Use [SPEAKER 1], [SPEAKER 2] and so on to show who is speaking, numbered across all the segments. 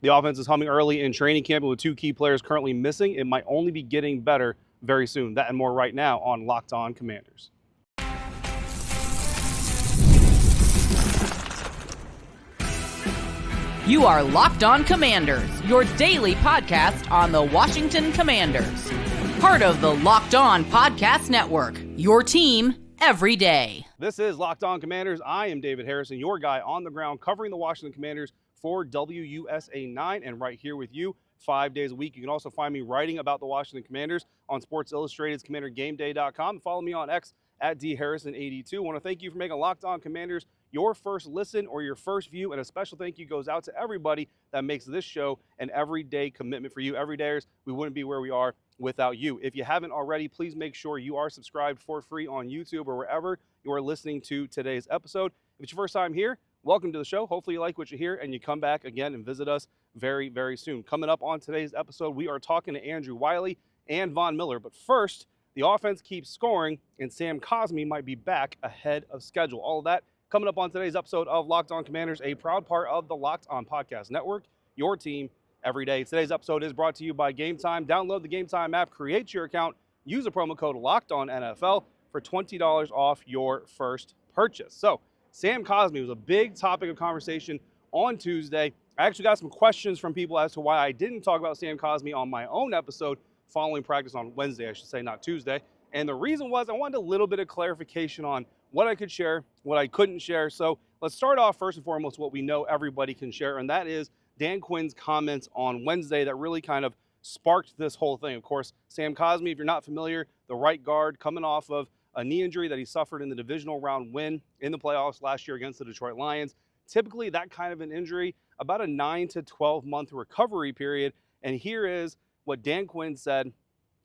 [SPEAKER 1] The offense is humming early in training camp, and with two key players currently missing, it might only be getting better very soon. That and more right now on Locked On Commanders.
[SPEAKER 2] You are Locked On Commanders, your daily podcast on the Washington Commanders. Part of the Locked On Podcast Network, your team every day.
[SPEAKER 1] This is Locked On Commanders. I am David Harrison, your guy on the ground covering the Washington Commanders for WUSA 9 and right here with you 5 days a week. You can also find me writing about the Washington Commanders on Sports Illustrated's CommanderGameDay.com. Follow me on X at DHarrison82. I want to thank you for making Locked On Commanders your first listen or your first view, and a special thank you goes out to everybody that makes this show an everyday commitment for you. Everydayers, we wouldn't be where we are without you. If you haven't already, please make sure you are subscribed for free on YouTube or wherever you are listening to today's episode. If it's your first time here, welcome to the show. Hopefully you like what you hear and you come back again and visit us very, very soon. Coming up on today's episode, we are talking to Andrew Wylie and Von Miller. But first, the offense keeps scoring and Sam Cosmi might be back ahead of schedule. All of that coming up on today's episode of Locked On Commanders, a proud part of the Locked On Podcast Network, your team every day. Today's episode is brought to you by Game Time. Download the Game Time app, create your account, use the promo code LOCKEDONNFL for $20 off your first purchase. So, Sam Cosmi was a big topic of conversation on Tuesday. I actually got some questions from people as to why I didn't talk about Sam Cosmi on my own episode following practice on Wednesday, I should say, not Tuesday. And the reason was I wanted a little bit of clarification on what I could share, what I couldn't share. So let's start off first and foremost what we know everybody can share, and that is Dan Quinn's comments on Wednesday that really kind of sparked this whole thing. Of course, Sam Cosmi, if you're not familiar, the right guard coming off of a knee injury that he suffered in the divisional round win in the playoffs last year against the Detroit Lions. Typically, that kind of an injury, about a 9 to 12 month recovery period. And here is what Dan Quinn said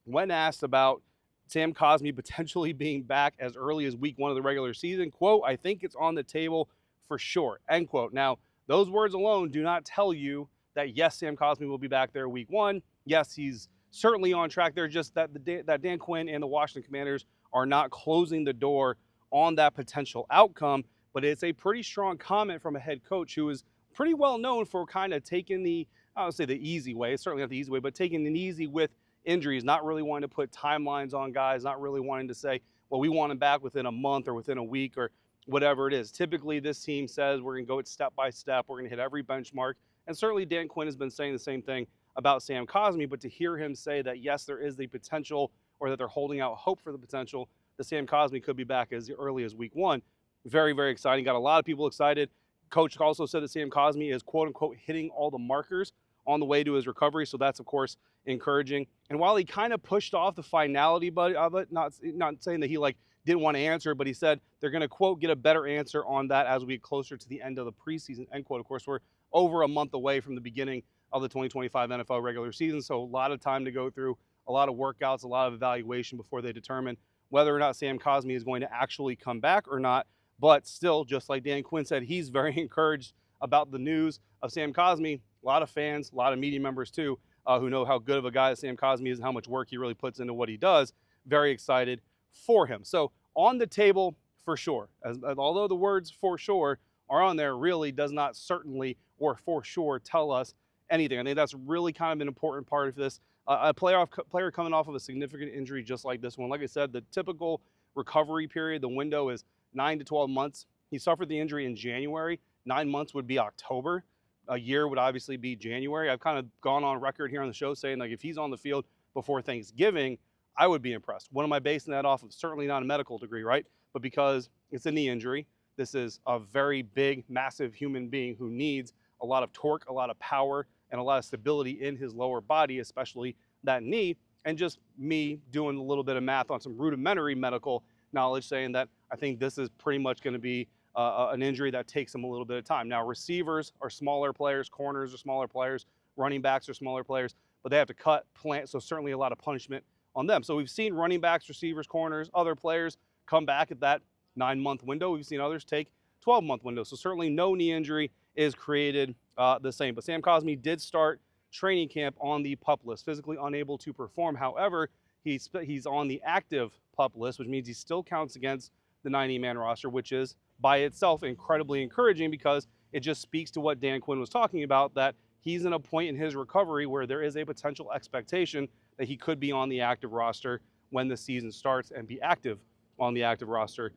[SPEAKER 1] when asked about Sam Cosmi potentially being back as early as week 1 of the regular season. Quote, "I think it's on the table for sure," end quote. Now, those words alone do not tell you that, yes, Sam Cosmi will be back there week 1. Yes, he's certainly on track there, just that that Dan Quinn and the Washington Commanders are not closing the door on that potential outcome. But it's a pretty strong comment from a head coach who is pretty well known for kind of taking the, I don't say the easy way, it's certainly not the easy way, but taking an easy with injuries, not really wanting to put timelines on guys, not really wanting to say, well, we want him back within a month or within a week or whatever it is. Typically, this team says we're going to go it step by step. We're going to hit every benchmark. And certainly Dan Quinn has been saying the same thing about Sam Cosmi, but to hear him say that, yes, there is the potential or that they're holding out hope for the potential that Sam Cosmi could be back as early as week 1, very, very exciting. Got a lot of people excited. Coach also said that Sam Cosmi is, quote unquote, hitting all the markers on the way to his recovery. So that's, of course, encouraging. And while he kind of pushed off the finality of it, not saying that he didn't want to answer, but he said they're going to, quote, get a better answer on that as we get closer to the end of the preseason, end quote. Of course, we're over a month away from the beginning of the 2025 NFL regular season. So a lot of time to go through, a lot of workouts, a lot of evaluation before they determine whether or not Sam Cosmi is going to actually come back or not. But still, just like Dan Quinn said, he's very encouraged about the news of Sam Cosmi. A lot of fans, a lot of media members too, who know how good of a guy that Sam Cosmi is and how much work he really puts into what he does. Very excited for him. So on the table for sure, although the words for sure are on there, really does not certainly or for sure tell us anything. I think that's really kind of an important part of this. A player coming off of a significant injury just like this one. Like I said, the typical recovery period, the window is 9 to 12 months. He suffered the injury in January. 9 months would be October. A year would obviously be January. I've kind of gone on record here on the show saying, if he's on the field before Thanksgiving, I would be impressed. What am I basing that off of? Certainly not a medical degree, right? But because it's a knee injury, this is a very big, massive human being who needs a lot of torque, a lot of power, and a lot of stability in his lower body, especially that knee. And just me doing a little bit of math on some rudimentary medical knowledge saying that I think this is pretty much going to be an injury that takes him a little bit of time. Now, receivers are smaller players, corners are smaller players, running backs are smaller players, but they have to cut, plant, so certainly a lot of punishment on them. So we've seen running backs, receivers, corners, other players come back at that 9-month window. We've seen others take 12-month window. So certainly no knee injury is created the same. But Sam Cosmi did start training camp on the PUP list, physically unable to perform. However, he's on the active PUP list, which means he still counts against the 90-man roster, which is by itself incredibly encouraging because it just speaks to what Dan Quinn was talking about, that he's in a point in his recovery where there is a potential expectation that he could be on the active roster when the season starts and be active on the active roster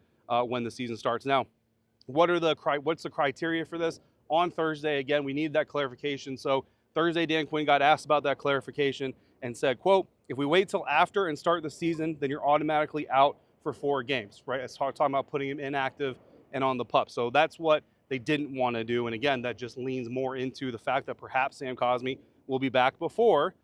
[SPEAKER 1] when the season starts. Now, what's the criteria for this? On Thursday, again, we need that clarification. So Thursday, Dan Quinn got asked about that clarification and said, quote, if we wait till after and start the season, then you're automatically out for 4 games, right? It's talking about putting him inactive and on the PUP. So that's what they didn't want to do. And again, that just leans more into the fact that perhaps Sam Cosmi will be back before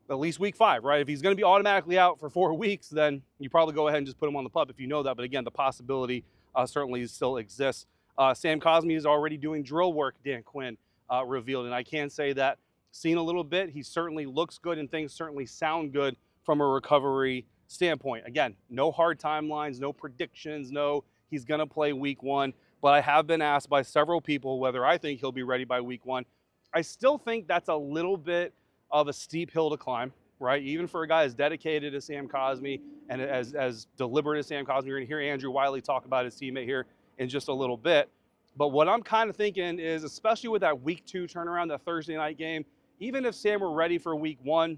[SPEAKER 1] at least week 5, right? If he's going to be automatically out for 4 weeks, then you probably go ahead and just put him on the PUP if you know that. But again, the possibility certainly still exists. Sam Cosmi is already doing drill work, Dan Quinn revealed. And I can say that, seen a little bit, he certainly looks good and things certainly sound good from a recovery standpoint. Again, no hard timelines, no predictions, no he's going to play week 1. But I have been asked by several people whether I think he'll be ready by week 1. I still think that's a little bit of a steep hill to climb, right? Even for a guy as dedicated as Sam Cosmi and as deliberate as Sam Cosmi. You're going to hear Andrew Wylie talk about his teammate here in just a little bit. But what I'm kind of thinking is, especially with that week 2 turnaround, that Thursday night game, even if Sam were ready for week 1,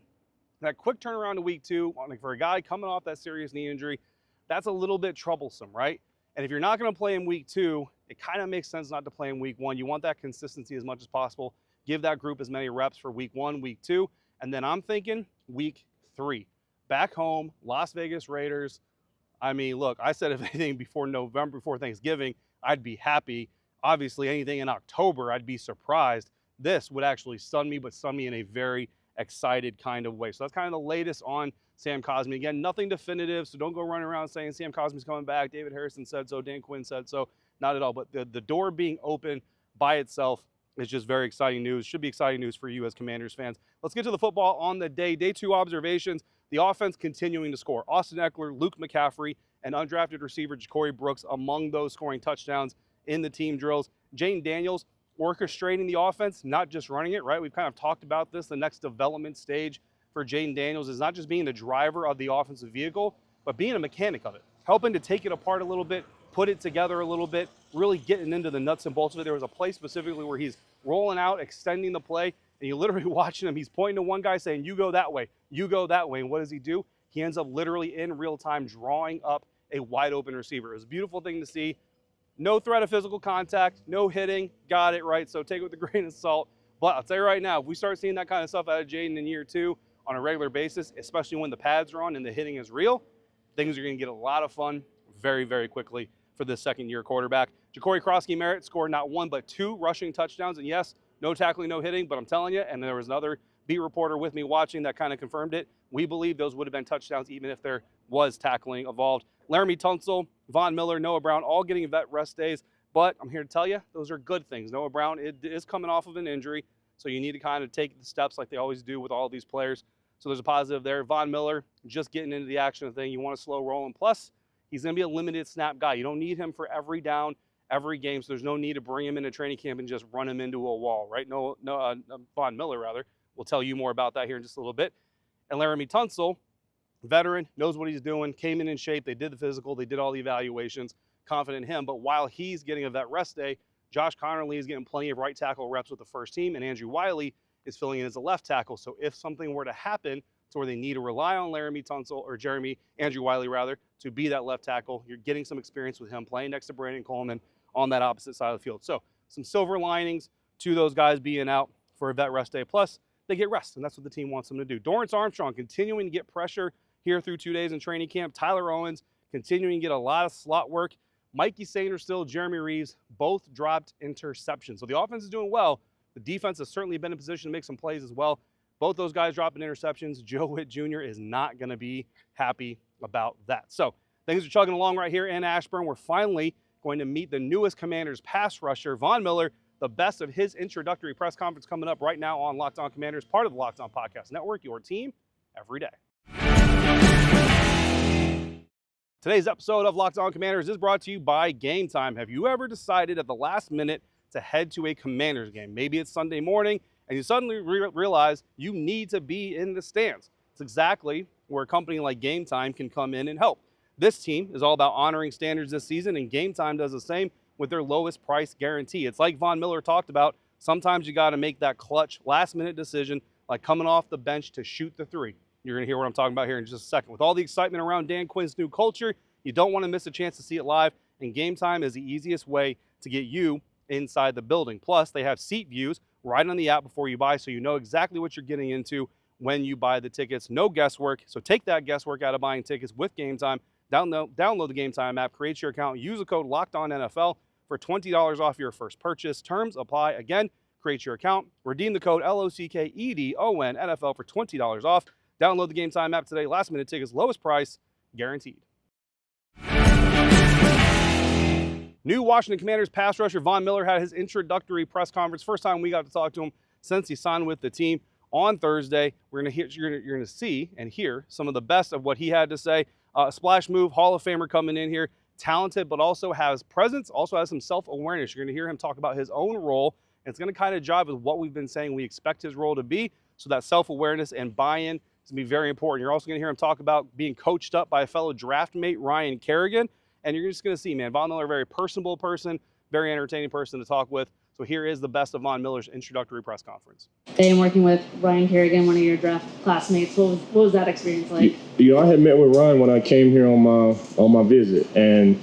[SPEAKER 1] that quick turnaround to week 2, like for a guy coming off that serious knee injury, that's a little bit troublesome, right? And if you're not going to play in week 2, it kind of makes sense not to play in week 1. You want that consistency as much as possible. Give that group as many reps for week 1, week 2, and then I'm thinking week 3. Back home, Las Vegas Raiders. I mean, look, I said if anything before November, before Thanksgiving, I'd be happy. Obviously, anything in October, I'd be surprised. This would actually stun me, but stun me in a very excited kind of way. So that's kind of the latest on Sam Cosmi. Again, nothing definitive, so don't go running around saying Sam Cosmi's coming back. David Harrison said so, Dan Quinn said so. Not at all, but the door being open by itself is just very exciting news. Should be exciting news for you as Commanders fans. Let's get to the football on the day. Day 2 observations. The offense continuing to score. Austin Eckler, Luke McCaffrey, and undrafted receiver Ja'Cory Brooks among those scoring touchdowns in the team drills. Jane Daniels orchestrating the offense, not just running it, right? We've kind of talked about this. The next development stage for Jane Daniels is not just being the driver of the offensive vehicle, but being a mechanic of it, helping to take it apart a little bit, put it together a little bit, really getting into the nuts and bolts of it. There was a play specifically where he's rolling out, extending the play, and you're literally watching him. He's pointing to one guy saying, you go that way, you go that way. And what does he do? He ends up literally in real time drawing up a wide open receiver. It was a beautiful thing to see. No threat of physical contact, no hitting, got it, right? So take it with a grain of salt. But I'll tell you right now, if we start seeing that kind of stuff out of Jaden in year 2 on a regular basis, especially when the pads are on and the hitting is real, things are going to get a lot of fun very, very quickly for this second-year quarterback. Ja'Cory Krosky-Merritt scored not 1 but 2 rushing touchdowns. And yes, no tackling, no hitting, but I'm telling you, and there was another beat reporter with me watching that kind of confirmed it, we believe those would have been touchdowns even if there was tackling involved. Laramie Tunsil, Von Miller, Noah Brown, all getting vet rest days. But I'm here to tell you, those are good things. Noah Brown is coming off of an injury, so you need to kind of take the steps like they always do with all of these players. So there's a positive there. Von Miller, just getting into the action of the thing. You want to slow roll him. Plus, he's going to be a limited snap guy. You don't need him for every down, every game, so there's no need to bring him into training camp and just run him into a wall, right? Von Miller, rather. We'll tell you more about that here in just a little bit. And Laramie Tunsil, veteran, knows what he's doing, came in shape. They did the physical. They did all the evaluations. Confident in him. But while he's getting a vet rest day, Josh Connerly is getting plenty of right tackle reps with the first team, and Andrew Wylie is filling in as a left tackle. So if something were to happen to where they need to rely on Laramie Tunsil, or Andrew Wylie rather, to be that left tackle, you're getting some experience with him playing next to Brandon Coleman on that opposite side of the field. So some silver linings to those guys being out for a vet rest day. Plus, they get rest, and that's what the team wants them to do. Dorrance Armstrong continuing to get pressure here through 2 days in training camp. Tyler Owens continuing to get a lot of slot work. Mikey Sainristil, Jeremy Reeves, both dropped interceptions. So the offense is doing well. The defense has certainly been in position to make some plays as well. Both those guys dropping interceptions. Joe Witt Jr. is not going to be happy about that. So things are chugging along right here in Ashburn. We're finally going to meet the newest Commanders pass rusher, Von Miller, the best of his introductory press conference coming up right now on Locked On Commanders, part of the Locked On Podcast Network, your team every day. Today's episode of Locked On Commanders is brought to you by Game Time. Have you ever decided at the last minute to head to a Commanders game? Maybe it's Sunday morning and you suddenly realize you need to be in the stands. It's exactly where a company like Game Time can come in and help. This team is all about honoring standards this season, and Game Time does the same with their lowest price guarantee. It's like Von Miller talked about, Sometimes you got to make that clutch last-minute decision, like coming off the bench to shoot the three. You're going to hear what I'm talking about here in just a second. With all the excitement around Dan Quinn's new culture, you don't want to miss a chance to see it live, and Game Time is the easiest way to get you inside the building. Plus, they have seat views right on the app before you buy, so you know exactly what you're getting into when you buy the tickets. No guesswork, so take that guesswork out of buying tickets with Game Time. Download the Game Time app, create your account, use the code LOCKEDONNFL for $20 off your first purchase. Terms apply. Again, create your account, redeem the code LOCKEDONNFL for $20 off. Download the Game Time app today. Last-minute tickets, lowest price, guaranteed. New Washington Commanders pass rusher Von Miller had his introductory press conference. First time we got to talk to him since he signed with the team on Thursday. You're going to see and hear some of the best of what he had to say. Splash move, Hall of Famer coming in here, talented, but also has presence, also has some self-awareness. You're going to hear him talk about his own role, and it's going to kind of jive with what we've been saying we expect his role to be. So that self-awareness and buy-in is going to be very important. You're also going to hear him talk about being coached up by a fellow draft mate, Ryan Kerrigan. And you're just going to see, man, Von Miller, a very personable person, very entertaining person to talk with. So here is the best of Von Miller's introductory press conference.
[SPEAKER 3] Today I'm working with Ryan Kerrigan, one of your draft classmates. What was that experience like?
[SPEAKER 4] I had met with Ryan when I came here on my visit, and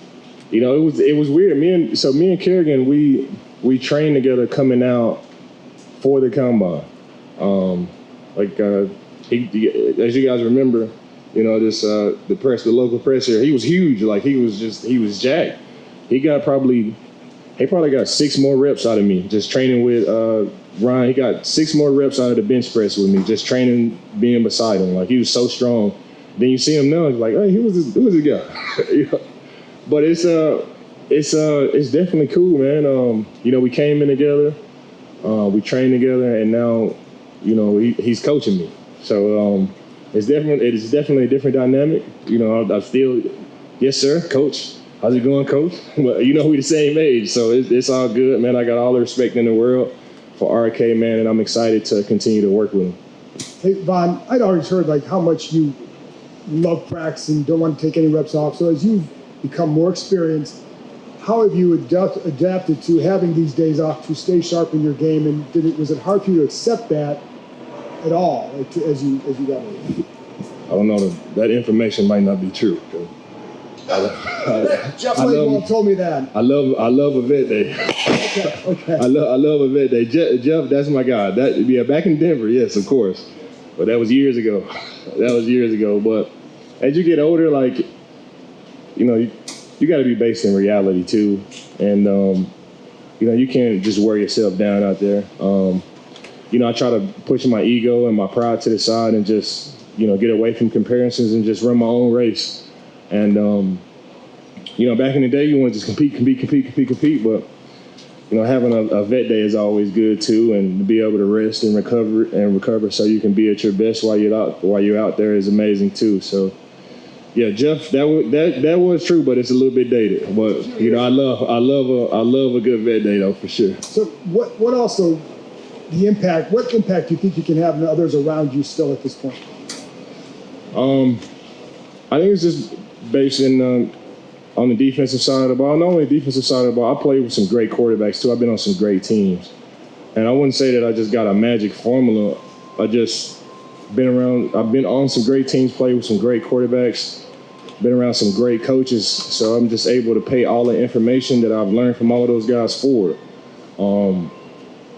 [SPEAKER 4] it was weird. Me and Kerrigan, we trained together coming out for the combine. As you guys remember, the local press here, he was huge. Like he was jacked. He probably got 6 more reps out of me just training with Ryan. He got 6 more reps out of the bench press with me, just training, being beside him. Like he was so strong. Then you see him now, it's like, hey, who was this guy? But it's definitely cool, man. We came in together, we trained together, and now, he's coaching me. So it is definitely a different dynamic. I still, yes, sir, coach. How's it going, coach? Well, we the same age, so it's all good, man. I got all the respect in the world for RK, man, and I'm excited to continue to work with him.
[SPEAKER 5] Hey, Von, I'd always heard how much you love practicing, don't want to take any reps off. So as you've become more experienced, how have you adapted to having these days off to stay sharp in your game? And was it hard for you to accept that at all as you got older?
[SPEAKER 4] I don't know. That information might not be true.
[SPEAKER 5] Jeff Laybourne told me that.
[SPEAKER 4] I love a vet day.
[SPEAKER 5] Okay.
[SPEAKER 4] I love a vet day. Jeff, that's my guy. Back in Denver, yes, of course. But that was years ago. But as you get older, you got to be based in reality too, and you can't just wear yourself down out there. I try to push my ego and my pride to the side and just get away from comparisons and just run my own race. And, back in the day, you want to just compete. But, having a vet day is always good, too. And to be able to rest and recover so you can be at your best while you're out there is amazing, too. So, yeah, Jeff, that was true, but it's a little bit dated. But, I love a good vet day, though, for sure.
[SPEAKER 5] So what also, what impact do you think you can have on others around you still at this point?
[SPEAKER 4] I think it's just based on the defensive side of the ball. Not only the defensive side of the ball, I played with some great quarterbacks too. I've been on some great teams. And I wouldn't say that I just got a magic formula. I've been on some great teams, played with some great quarterbacks, been around some great coaches. So I'm just able to pay all the information that I've learned from all those guys forward.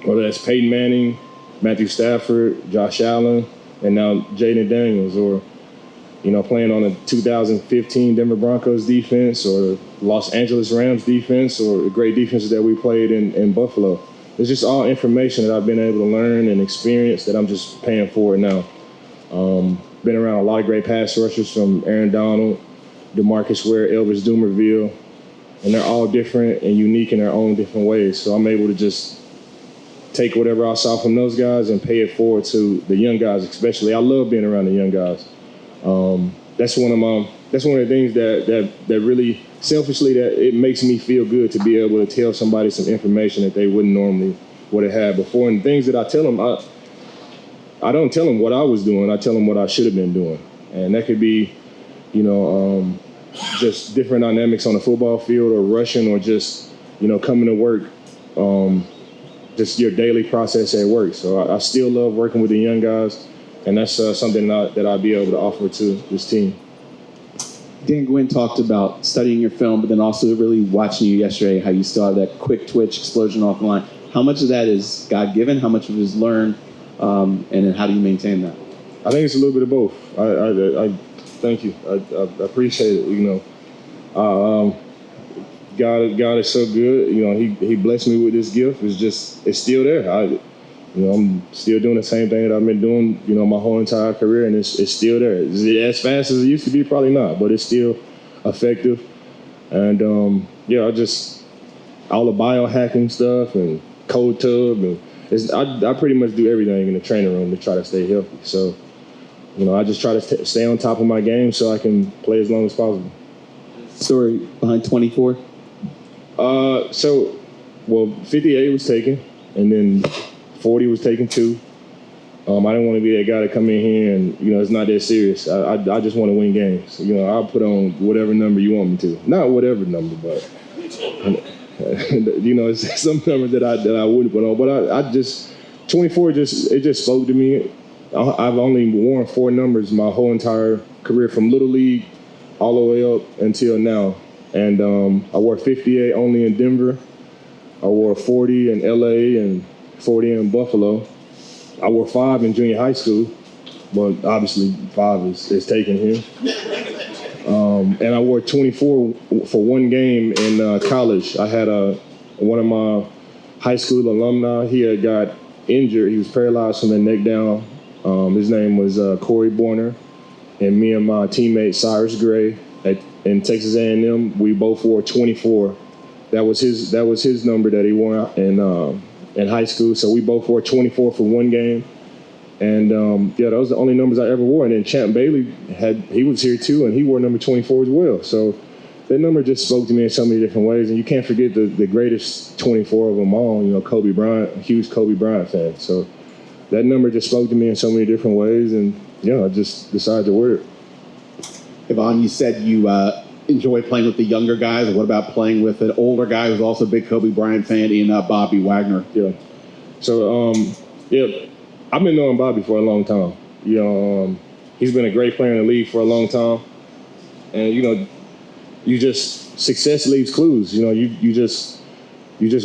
[SPEAKER 4] Whether that's Peyton Manning, Matthew Stafford, Josh Allen, and now Jaden Daniels, or playing on the 2015 Denver Broncos defense or Los Angeles Rams defense or the great defenses that we played in Buffalo. It's just all information that I've been able to learn and experience that I'm just paying forward now. Been around a lot of great pass rushers from Aaron Donald, DeMarcus Ware, Elvis Dumerville, and they're all different and unique in their own different ways. So I'm able to just take whatever I saw from those guys and pay it forward to the young guys especially. I love being around the young guys. That's one of the things that really selfishly that it makes me feel good to be able to tell somebody some information that they wouldn't normally would have had before. And things that I tell them, I don't tell them what I was doing. I tell them what I should have been doing. And that could be, just different dynamics on the football field or rushing or just, coming to work, just your daily process at work. So I still love working with the young guys, and that's something that I'll be able to offer to this team.
[SPEAKER 6] Dan Quinn talked about studying your film, but then also really watching you yesterday, how you still have that quick twitch explosion off the line. How much of that is God-given? How much of it is learned? And then how do you maintain that?
[SPEAKER 4] I think it's a little bit of both. I thank you. I appreciate it. God is so good. He blessed me with this gift. It's still there. I'm still doing the same thing that I've been doing, my whole entire career, and it's still there. Is it as fast as it used to be? Probably not, but it's still effective. And all the biohacking stuff and cold tub, and I pretty much do everything in the training room to try to stay healthy. So, I just try to stay on top of my game so I can play as long as possible.
[SPEAKER 6] Story behind 24?
[SPEAKER 4] 58 was taken, and then 40 was taken too. I didn't want to be that guy to come in here and, it's not that serious. I just want to win games. I'll put on whatever number you want me to. Not whatever number, but, it's some numbers that I wouldn't put on. But 24 just spoke to me. I've only worn 4 numbers my whole entire career, from Little League all the way up until now. And I wore 58 only in Denver. I wore 40 in LA and 40 in Buffalo. I wore 5 in junior high school, but obviously 5 is taken here. And I wore 24 for one game in college. I had one of my high school alumni. He had got injured. He was paralyzed from the neck down. His name was Corey Borner, and me and my teammate Cyrus Gray in Texas A&M, we both wore 24. That was his number that he wore in high school. So we both wore 24 for one game. And those are the only numbers I ever wore. And then Champ Bailey he was here too, and he wore number 24 as well. So that number just spoke to me in so many different ways. And you can't forget the greatest 24 of them all, Kobe Bryant, a huge Kobe Bryant fan. So that number just spoke to me in so many different ways. And I just decided to wear it.
[SPEAKER 6] Yvonne, you said you enjoy playing with the younger guys. What about playing with an older guy who's also a big Kobe Bryant fan in Bobby Wagner?
[SPEAKER 4] Yeah. So, I've been knowing Bobby for a long time. He's been a great player in the league for a long time. And, success leaves clues. You just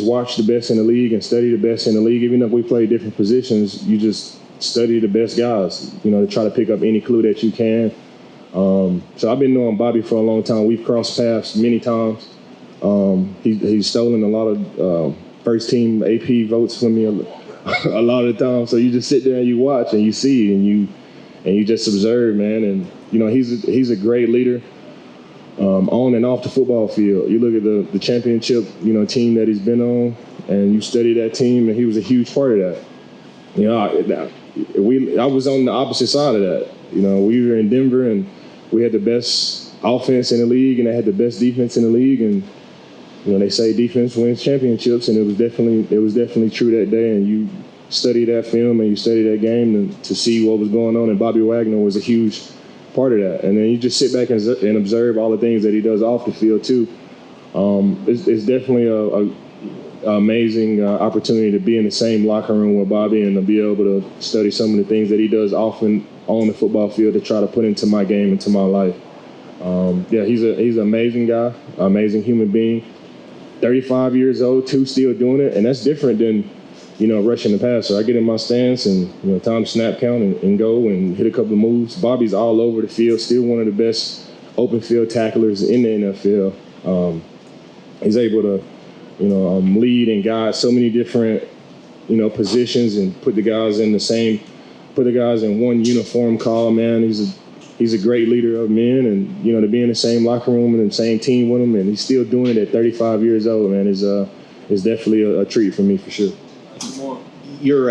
[SPEAKER 4] watch the best in the league and study the best in the league. Even if we play different positions, you just study the best guys, to try to pick up any clue that you can. So I've been knowing Bobby for a long time. We've crossed paths many times. He's stolen a lot of first team AP votes from me a lot of the time. So you just sit there and you watch and you see and you just observe, man. And he's a great leader on and off the football field. You look at the championship team that he's been on, and you study that team, and he was a huge part of that. I was on the opposite side of that. We were in Denver and we had the best offense in the league, and they had the best defense in the league. And they say defense wins championships, and it was definitely true that day. And you study that film and you study that game to see what was going on. And Bobby Wagner was a huge part of that. And then you just sit back and observe all the things that he does off the field too. It's definitely an amazing opportunity to be in the same locker room with Bobby and to be able to study some of the things that he does often on the football field to try to put into my game, into my life. He's an amazing guy, amazing human being. 35 years old, too, still doing it, and that's different than rushing the passer. I get in my stance and time to snap count and go and hit a couple of moves. Bobby's all over the field, still one of the best open field tacklers in the NFL. He's able to lead and guide so many different positions and put the guys in one uniform call. Man, he's a great leader of men, and to be in the same locker room and the same team with him, and he's still doing it at 35 years old, man, is definitely a treat for me for sure.
[SPEAKER 6] Your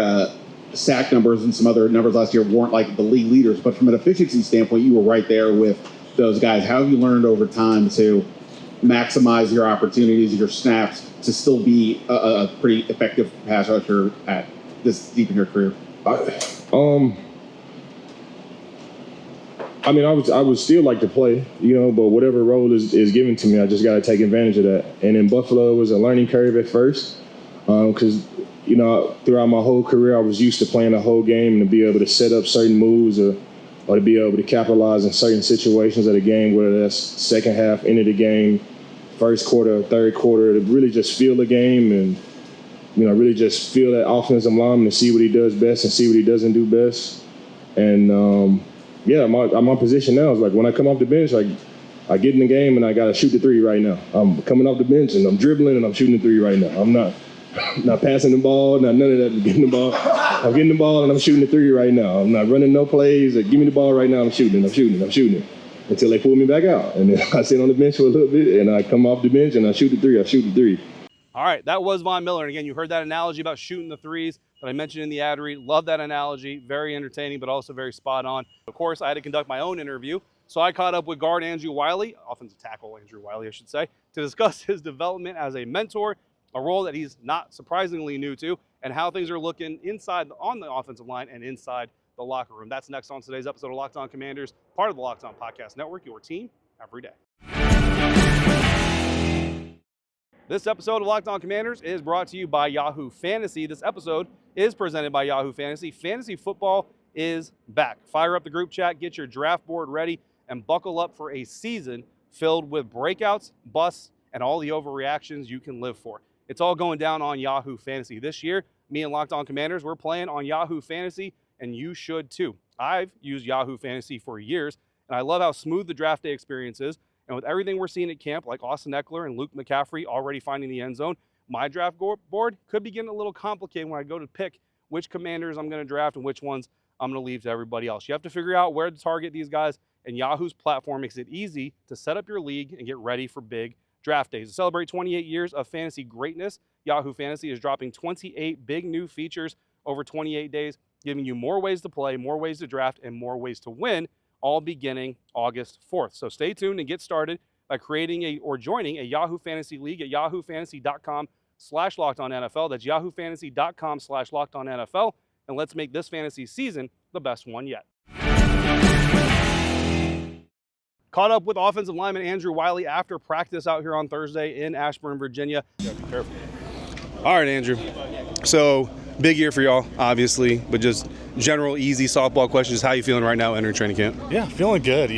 [SPEAKER 6] sack numbers and some other numbers last year weren't like the league leaders, but from an efficiency standpoint, you were right there with those guys. How have you learned over time to maximize your opportunities, your snaps, to still be a pretty effective pass rusher at this deep in your career?
[SPEAKER 4] I would still like to play, but whatever role is given to me, I just got to take advantage of that. And in Buffalo, it was a learning curve at first, because throughout my whole career, I was used to playing the whole game and to be able to set up certain moves or to be able to capitalize in certain situations of the game, whether that's second half, end of the game, first quarter, third quarter, to really just feel the game and, really just feel that offensive lineman and see what he does best and see what he doesn't do best. And, my position now is like when I come off the bench, I get in the game and I got to shoot the three right now. I'm coming off the bench and I'm dribbling and I'm shooting the three right now. I'm not passing the ball, none of that. I'm getting the ball. I'm getting the ball and I'm shooting the three right now. I'm not running no plays. Give me the ball right now. I'm shooting it until they pull me back out. And then I sit on the bench for a little bit and I come off the bench and I shoot the three.
[SPEAKER 1] All right, that was Von Miller. And again, you heard that analogy about shooting the threes that I mentioned in the ad read. Love that analogy. Very entertaining, but also very spot on. Of course, I had to conduct my own interview. So I caught up with guard Andrew Wylie, offensive tackle Andrew Wylie, I should say, to discuss his development as a mentor, a role that he's not surprisingly new to, and how things are looking inside on the offensive line and inside the locker room. That's next on today's episode of Locked On Commanders, part of the Locked On Podcast Network, your team every day. This episode of Locked On Commanders is brought to you by Yahoo Fantasy. This episode is presented by Yahoo Fantasy. Fantasy football is back. Fire up the group chat, get your draft board ready, and buckle up for a season filled with breakouts, busts, and all the overreactions you can live for. It's all going down on Yahoo Fantasy. This year, me and Locked On Commanders, we're playing on Yahoo Fantasy, and you should too. I've used Yahoo Fantasy for years, and I love how smooth the draft day experience is. And with everything we're seeing at camp, like Austin Eckler and Luke McCaffrey already finding the end zone, my draft board could be getting a little complicated when I go to pick which Commanders I'm going to draft and which ones I'm going to leave to everybody else. You have to figure out where to target these guys, and Yahoo's platform makes it easy to set up your league and get ready for big draft days. To celebrate 28 years of fantasy greatness, Yahoo Fantasy is dropping 28 big new features over 28 days, giving you more ways to play, more ways to draft, and more ways to win, all beginning August 4th. So stay tuned and get started by creating or joining a Yahoo Fantasy League at yahoofantasy.com/LockedOnNFL. That's yahoofantasy.com/LockedOnNFL. And let's make this fantasy season the best one yet. Caught up with offensive lineman Andrew Wylie after practice out here on Thursday in Ashburn, Virginia. Yeah, be careful. All right, Andrew. So big year for y'all, obviously, but just general easy softball questions. How you feeling right now entering training camp?
[SPEAKER 7] Yeah, feeling good.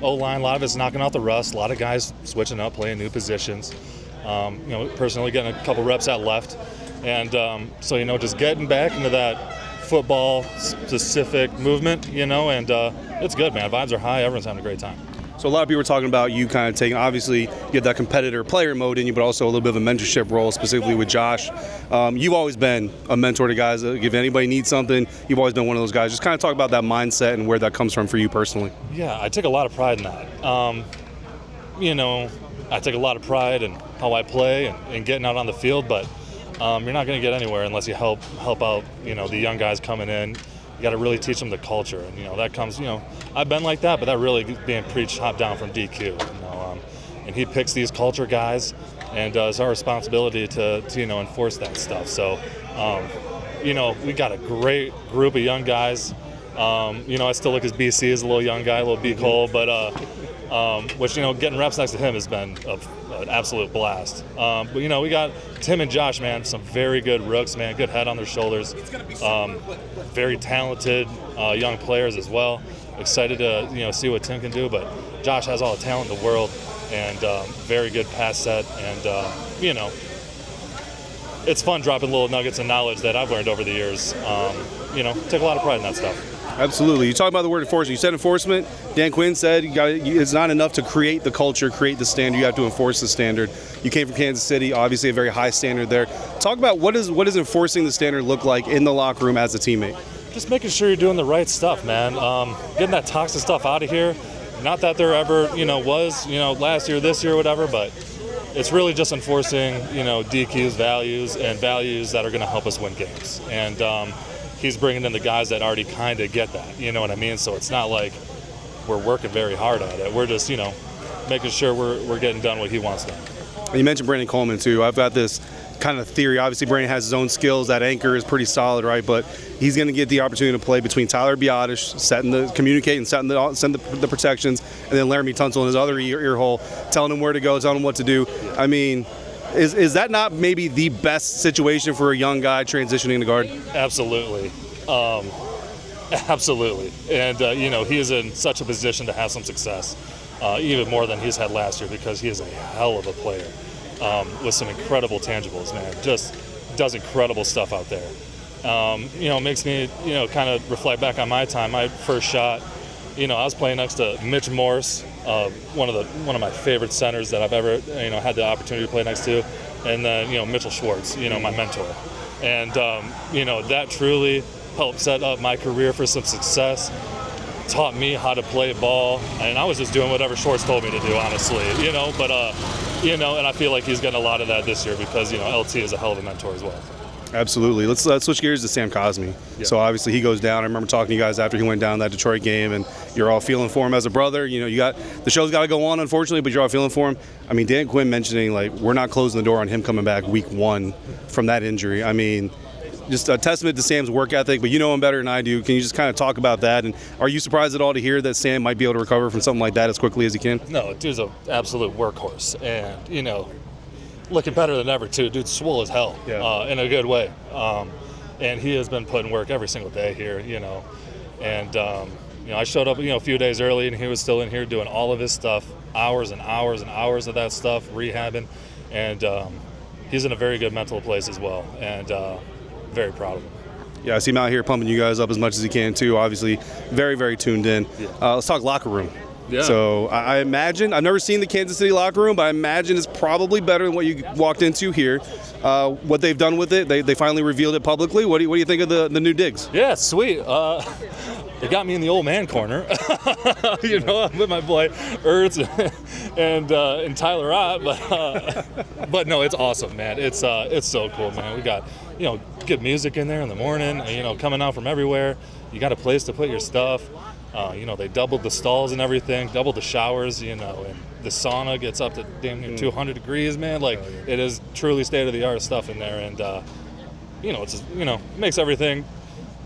[SPEAKER 7] O-line, a lot of it's knocking out the rust. A lot of guys switching up, playing new positions. Personally getting a couple reps at left. And just getting back into that football-specific movement, and it's good, man. Vibes are high. Everyone's having a great time.
[SPEAKER 1] So a lot of people are talking about you kind of taking, obviously, you have that competitor player mode in you, but also a little bit of a mentorship role, specifically with Josh. You've always been a mentor to guys. If anybody needs something, you've always been one of those guys. Just kind of talk about that mindset and where that comes from for you personally.
[SPEAKER 7] Yeah, I take a lot of pride in that. I take a lot of pride in how I play and getting out on the field, but you're not going to get anywhere unless you help out, the young guys coming in. You got to really teach them the culture, and that comes. I've been like that, but that really being preached top down from DQ. And he picks these culture guys, and it's our responsibility to enforce that stuff. So, we got a great group of young guys. I still look as BC as a little young guy, a little B Cole, but getting reps next to him has been an absolute blast. But we got Tim and Josh, man, some very good rooks, man, good head on their shoulders. Very talented young players as well. Excited to see what Tim can do, but Josh has all the talent in the world and very good pass set, and it's fun dropping little nuggets of knowledge that I've learned over the years. Take a lot of pride in that stuff.
[SPEAKER 1] Absolutely. You talk about the word enforcement. You said enforcement. Dan Quinn said it's not enough to create the culture, create the standard. You have to enforce the standard. You came from Kansas City, obviously a very high standard there. Talk about what does enforcing the standard look like in the locker room as a teammate?
[SPEAKER 7] Just making sure you're doing the right stuff, man. Getting that toxic stuff out of here. Not that there ever, was, last year, this year, whatever, but it's really just enforcing, DQ's values and values that are going to help us win games. And he's bringing in the guys that already kind of get that, you know what I mean? So it's not like we're working very hard at it. We're just, making sure we're getting done what he wants done.
[SPEAKER 1] You mentioned Brandon Coleman, too. I've got this kind of theory. Obviously, Brandon has his own skills. That anchor is pretty solid, right? But he's going to get the opportunity to play between Tyler Biadasz, setting the protections, and then Laramie Tunsil in his other ear hole, telling him where to go, telling him what to do. I mean, Is that not maybe the best situation for a young guy transitioning to guard?
[SPEAKER 7] Absolutely. Absolutely. And, he is in such a position to have some success, even more than he's had last year, because he is a hell of a player with some incredible tangibles, man. Just does incredible stuff out there. Makes me, kind of reflect back on my time. My first shot, I was playing next to Mitch Morse, one of my favorite centers that I've ever, had the opportunity to play next to, and then, Mitchell Schwartz, my mentor. And, that truly helped set up my career for some success, taught me how to play ball, and I was just doing whatever Schwartz told me to do, honestly, but, and I feel like he's getting a lot of that this year because, LT is a hell of a mentor as well.
[SPEAKER 1] Absolutely. Let's switch gears to Sam Cosmi. Yeah. So obviously he goes down. I remember talking to you guys after he went down that Detroit game, and you're all feeling for him as a brother. You got the show's got to go on, unfortunately, but you're all feeling for him. I mean, Dan Quinn mentioning we're not closing the door on him coming back week 1 from that injury. I mean, just a testament to Sam's work ethic, but you know him better than I do. Can you just kind of talk about that? And are you surprised at all to hear that Sam might be able to recover from something like that as quickly as he can?
[SPEAKER 7] No, dude's an absolute workhorse, and looking better than ever too. Dude's swole as hell, in a good way. And he has been putting work every single day here, And I showed up, a few days early, and he was still in here doing all of his stuff, hours and hours and hours of that stuff, rehabbing, and he's in a very good mental place as well, and very proud of him.
[SPEAKER 1] Yeah, I see him out here pumping you guys up as much as he can too. Obviously, very, very tuned in. Yeah. Let's talk locker room. Yeah. So I imagine, I've never seen the Kansas City locker room, but I imagine it's probably better than what you walked into here. What they've done with it, they finally revealed it publicly. What do you think of the new digs?
[SPEAKER 7] Yeah, sweet. It got me in the old man corner. I'm with my boy Ertz and Tyler Ott, but no, it's awesome, man. It's so cool, man. We got good music in there in the morning. Coming out from everywhere. You got a place to put your stuff. They doubled the stalls and everything, doubled the showers, and the sauna gets up to damn near 200 degrees, man. It is truly state-of-the-art stuff in there, and it's just, makes everything.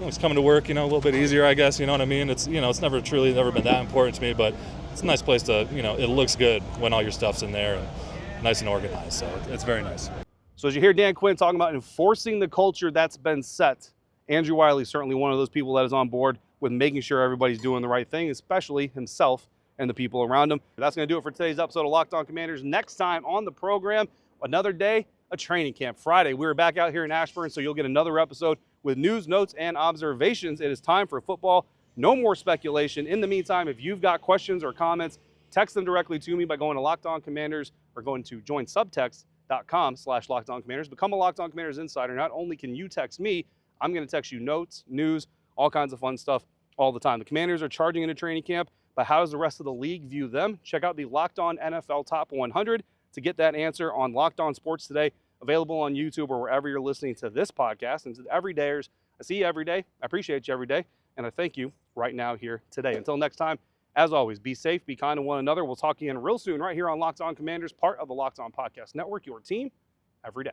[SPEAKER 7] It's coming to work, a little bit easier, I guess. You know what I mean? It's it's never been that important to me, but it's a nice place to it looks good when all your stuff's in there and nice and organized. So it's very nice.
[SPEAKER 1] So as you hear Dan Quinn talking about enforcing the culture that's been set, Andrew Wylie is certainly one of those people that is on board with making sure everybody's doing the right thing, especially himself and the people around him. That's going to do it for today's episode of Locked On Commanders. Next time on the program, another day, a training camp. Friday, we're back out here in Ashburn, so you'll get another episode with news, notes, and observations. It is time for football. No more speculation. In the meantime, if you've got questions or comments, text them directly to me by going to Locked On Commanders or going to joinsubtext.com/LockedOnCommanders. Become a Locked On Commanders insider. Not only can you text me, I'm going to text you notes, news, all kinds of fun stuff all the time. The Commanders are charging into training camp, but how does the rest of the league view them? Check out the Locked On NFL Top 100 to get that answer on Locked On Sports Today, available on YouTube or wherever you're listening to this podcast. And to the everydayers, I see you every day. I appreciate you every day, and I thank you right now here today. Until next time, as always, be safe, be kind to one another. We'll talk again real soon right here on Locked On Commanders, part of the Locked On Podcast Network, your team every day.